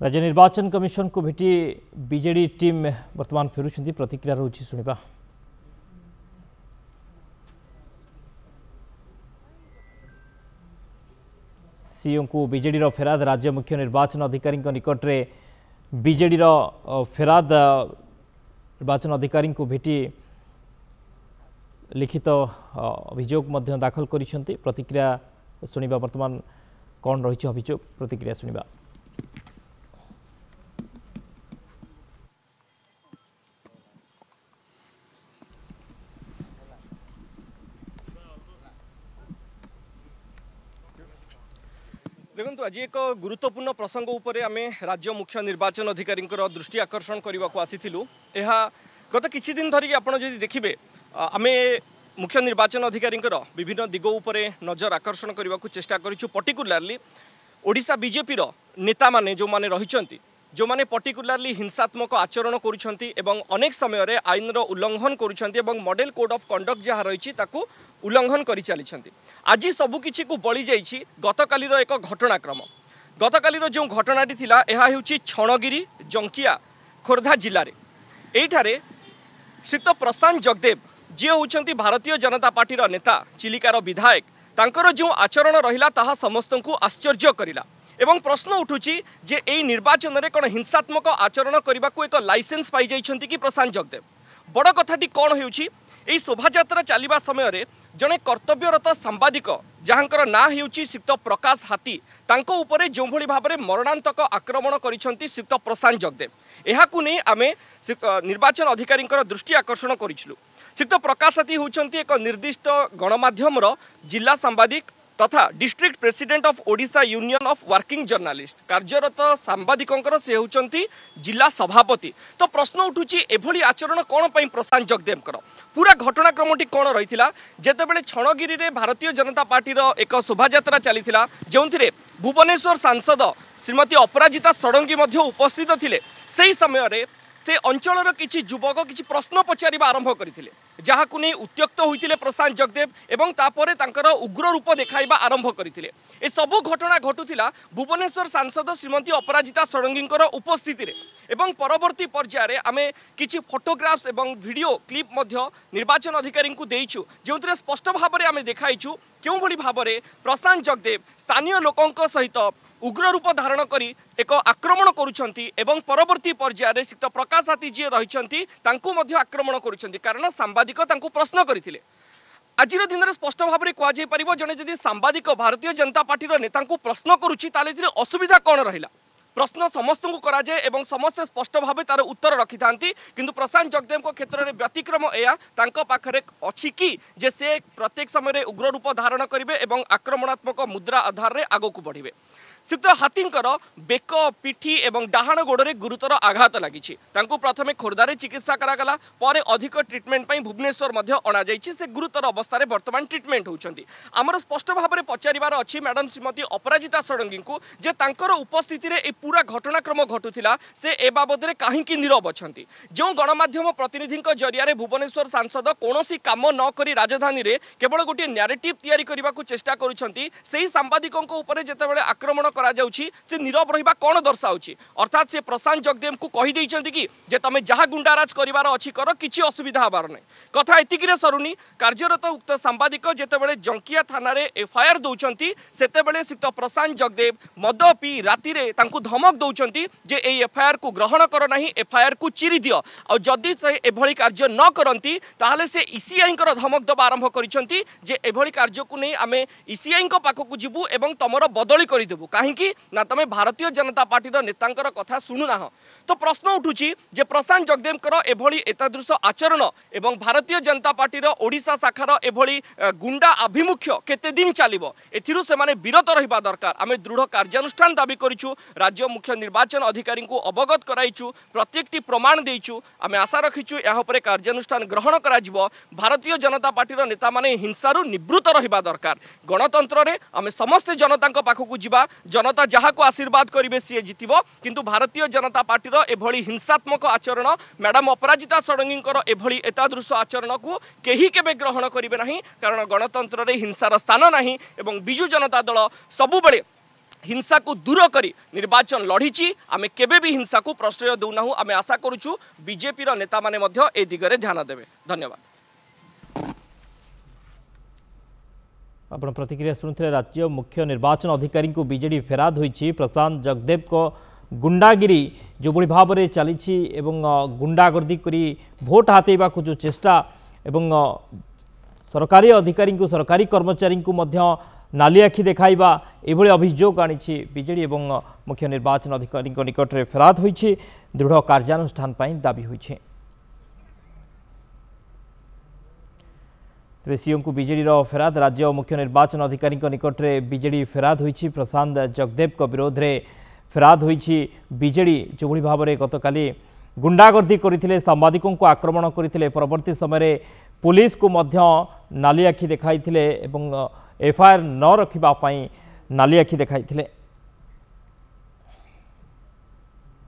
राज्य निर्वाचन कमिशन को भेटी बीजेडी टीम वर्तमान फेरुंट प्रतिक्रिया रोची शुणा। सीओ को बीजेडी फेराद राज्य मुख्य निर्वाचन अधिकारी निकट में बीजेडी फेराद निर्वाचन अधिकारी को भेटी लिखित अभियोग दाखल करिसेंती। प्रतिक्रिया शुणा वर्तमान कौन रही अभियोग प्रतिक्रिया शुणा। देखो आज एक गुरुत्वपूर्ण प्रसंग उपरे आमे राज्य मुख्य निर्वाचन अधिकारी दृष्टि आकर्षण करने को आसीथिलु। गत किछि दिन धरिक आपण जदि देखिबे आमे मुख्य निर्वाचन अधिकारी विभिन्न दिग उपरे नजर आकर्षण करने को चेष्टा करिछु। पर्टिकुलारली ओडिशा बीजेपी रो नेता माने जो माने रहिचंती जो माने पर्टिकुलारली हिंसात्मक आचरण करुछंती एवं अनेक समय रे आईन रो उल्लंघन करुछंती एवं मॉडल कोड ऑफ कंडक्ट जहाँ रही ताकू उल्लंघन करि चलिछंती। आज सबु किछि को बळी जाइछि गतकालीर एक घटनाक्रम। गतकालीर जो घटनाटी थिला एहा हेउछि छणगिरी जंकिया खोर्धा जिल्ला रे। एठारे श्रीत प्रशांत जगदेव जे होउछंती भारतीय जनता पार्टी नेता चिलिकार विधायक तांकर जो आचरण रहिला ताहा समस्तंकु आश्चर्य करिला एवं प्रश्न उठुची जे एई निर्वाचन रे कोन हिंसात्मक आचरण करने को एक लाइसेंस पाई जाइछंती कि प्रशांत जगदेव। बड़ कथाटी कौन हेउछि एई शोभायात्रा चलिबा समय रे जने कर्तव्यरत सांबादिक जहाँकर ना हेउछि श्रीत प्रकाश हाथी तांको उपरे जो भली भाबरे मरणांतक आक्रमण करिसंती श्रीत प्रशांत जगदेव। एहाकु नै आमे निर्वाचन अधिकारी दृष्टि आकर्षण करिछलु। श्रीत प्रकाश हाथी होउछंती एक निर्दिष्ट गणमाध्यम जिला सांबादिक तथा district president of Odisha union of working journalist कार्यरत सांबादिकों से होउछंती जिला सभापति। तो प्रश्न उठुची एभली आचरण कौन पई प्रशांत जगदेव पूरा घटनाक्रमटी कौन रही जेतेबेले छणगिरी रे भारतीय जनता पार्टी एक शोभायात्रा चलीथिला जोंथिरे भुवनेश्वर सांसद श्रीमती अपराजिता षडंगी मध्य उपस्थित थिले। सेही समय रे से अंचलर किछि युवक किछि प्रश्न पचारिबा आरंभ करथिले जहाकु नै उत्त्यक्त होइतिले प्रशांत जगदेव एवं तापरे तांकर उग्र रूप देखाइबा आरंभ करथिले। ए सबु घटना घटुथिला भुवनेश्वर सांसद श्रीमती अपराजिता षडंगींकर उपस्थिति रे एवं परवर्ती पर्याय आमे किछि फोटोग्राफ्स एवं वीडियो क्लिप मध्य निर्वाचन अधिकारी को देइछु जोंतरे स्पष्ट भाबरे आमे देखाइछु केउ भली भाबरे प्रशांत जगदेव स्थानीय लोकंक सहित उग्र रूप धारण करी एक आक्रमण करुछंती एवं परवर्ती पर्याय श्रीत प्रकाश हाथी जी रहिछंती तांकु मध्य आक्रमण करुछंती कारण सांबादिक तांकु प्रश्न करथिले। आजिर दिन में स्पष्ट भाव में कह जापर जड़े जदि सांबादिक भारतीय जनता पार्टी नेता प्रश्न करुच्ची ताले असुविधा कौन रहा प्रश्न समस्त को कराए एवं समस्ते स्पष्ट भाव तार उत्तर रखि था किंतु प्रशांत जगदेव को क्षेत्र में व्यतिक्रम या पाखरे अच्छी कि जे से प्रत्येक समय उग्र रूप धारण करेंगे एवं आक्रमणात्मक मुद्रा आधार में आग को बढ़े। श्रीत हाथींकर बेक पिठी एवं डाहाण गोड़े गुरुतर आघात लगी प्रथमे खोर्धारे चिकित्सा करागला पर अधिक ट्रिटमेंट पर भुवनेश्वर अणा से गुरुतर अवस्था बर्तमान ट्रिटमेंट होती। आमर स्पष्ट भाव में पचार अच्छी मैडम श्रीमती अपराजिता षडंगी को जे तांकर उपस्थिति रे पूरा घटनाक्रम घटुला से ए बाबद कहीं नीरव अच्छा जो गणमाध्यम प्रतिनिधि जरिया भुवनेश्वर सांसद कौन काम न करी राजधानी रे केवल गोटे न्यारेटिव तैयारी करने को चेष्टा करुछंती सेही सांबादिकों ऊपर जेतेबेले आक्रमण करा जाउछि से नीरव रहिबा कौन दर्शाउछि अर्थात से प्रशांत जगदेव को कहि दैछंती कि जे तमे जहा गुंडाराज करिवार अछि कर किछि असुविधा हबार नै। कथा एतिकिरे सरुनी कार्यरत उक्त सांबादिक जेतेबेले जंकिया थाना रे एफआईआर दउछंती सेतेबेले श्रीत प्रशांत जगदेव मद पी राति रे तांकु धमक दउछंती जे ए एफआईआर को ग्रहण कर नाही एफआईआर को चिरी दियो और जदि से एभली कार्य न करंती ताहाले से ईसीआई कर धमक दबा आरंभ करिसंती जे एभली कार्य को नै आमे ईसीआई को पाखकु जिबु एवं तमर बदली करि देबु कहीं ना तमे भारतीय जनता पार्टी नेतांकर कथा शुणुना। तो प्रश्न उठुची जे प्रशांत जगदेव एभली एतादृश आचरण एवं भारतीय जनता पार्टी ओडिशा शाखार एभली गुंडा आभिमुख्य केते दिन चलिबो एथिरु से माने विरत रहिबा दरकार। आमे दृढ़ कार्यानुष्ठान दाबी करिछु राज्य मुख्य निर्वाचन अधिकारी को अवगत कराइछु प्रत्येकटी प्रमाण देइछु आमे आशा रखिछु या उपरे कार्यानुष्ठान ग्रहण करा जिवो। भारतीय जनता पार्टी नेता माने हिंसारु निवृत्त रहिबा दरकार। गणतंत्र रे आमे समस्त जनतांक पाखकु जिबा जनता जहाँ को आशीर्वाद करेंगे सी जितब किंतु भारतीय जनता पार्टी एभली हिंसात्मक आचरण मैडम अपराजिता षडंगी एभली एतादृश आचरण को केही केबे ग्रहण करेंगे नहीं कारण गणतंत्र रे हिंसार स्थान नहीं एवं बिजु जनता दल सबुबले हिंसा को दूर करी निर्वाचन लढ़ी आम केबे भी हिंसा को प्रश्रय देना आम आशा करुचु बीजेपी नेता माने मध्य ए दिगरे ध्यान देवे। धन्यवाद। आपण प्रतिक्रिया शुणुते राज्य मुख्य निर्वाचन अधिकारी को बीजेडी फेराद होईछि। प्रशांत जगदेव को गुंडागिरी जो बड़ी भाव में चली गुंडागर्दी करी भोट हातेबा को जो चेष्टा एवं सरकारी अधिकारी को सरकारी कर्मचारी को मध्य नाली आखि देखाइबा एभली अभियोग आनी बीजेडी एवं मुख्य निर्वाचन अधिकारी निकट में फेराद होईछि। दृढ़ कार्यानुष्ठान पई दाबी होईछि। तेज सीएम को बीजेडी फेराद राज्य मुख्य निर्वाचन अधिकारी निकट में बीजेडी फेराद होईछि। प्रशांत जगदेव को विरोध में फेराद होईछि। बीजेडी जो भली भाव में गतकाली गुंडागर्दी करथिले सांबादिकों को आक्रमण करथिले परवर्ती समय पुलिस को मध्य नाली आखि देखाइथिले एवं एफआईआर न रखिबा पई नाली आखि देखाइथिले।